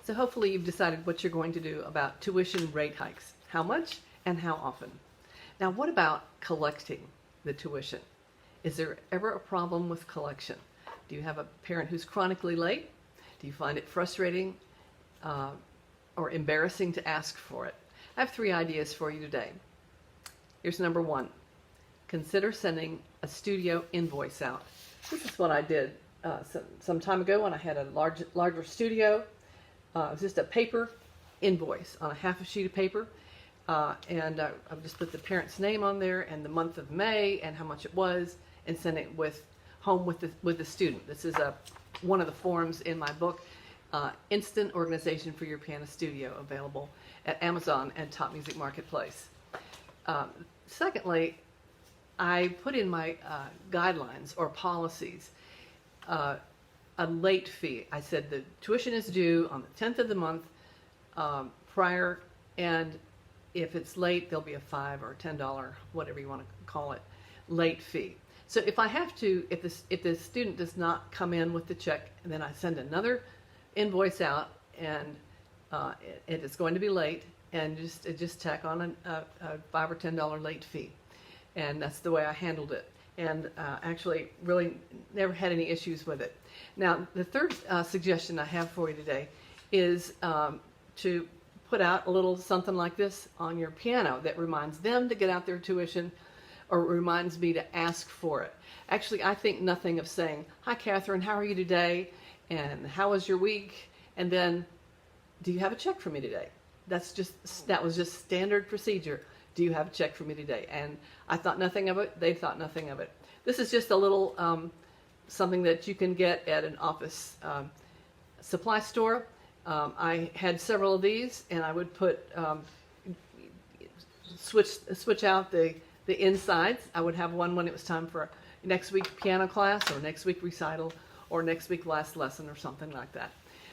So hopefully you've decided what you're going to do about tuition rate hikes, how much and how often. Now what about collecting the tuition? Is there ever a problem with collection? Do you have a parent who's chronically late? Do you find it frustrating or embarrassing to ask for it? I have 3 ideas for you today. Here's number 1. Consider sending a studio invoice out. This is what I did some time ago when I had a larger studio. It was just a paper invoice on a half a sheet of paper. And I just put the parent's name on there and the month of May and how much it was, and send it home with the student. This is one of the forms in my book, Instant Organization for Your Piano Studio, available at Amazon and Top Music Marketplace. Secondly, I put in my guidelines or policies a late fee. I said the tuition is due on the 10th of the month prior, and if it's late, there'll be a $5 or $10, whatever you want to call it, late fee. So if I have to, if the student does not come in with the check, then I send another invoice out, and it is going to be late, and just tack on a $5 or $10 late fee. And that's the way I handled it, and actually really never had any issues with it. Now the third suggestion I have for you today is to put out a little something like this on your piano that reminds them to get out their tuition, or reminds me to ask for it. Actually, I think nothing of saying, "Hi Catherine, how are you today? And how was your week? And then, do you have a check for me today?" That was just standard procedure. Do you have a check for me today? And I thought nothing of it. They thought nothing of it. This is just a little something that you can get at an office supply store. I had several of these, and I would put switch out the insides. I would have one when it was time for next week piano class, or next week recital, or next week last lesson, or something like that.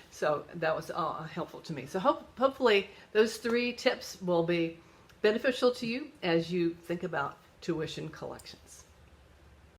So that was helpful to me. So hopefully those 3 tips will be beneficial to you as you think about tuition collection.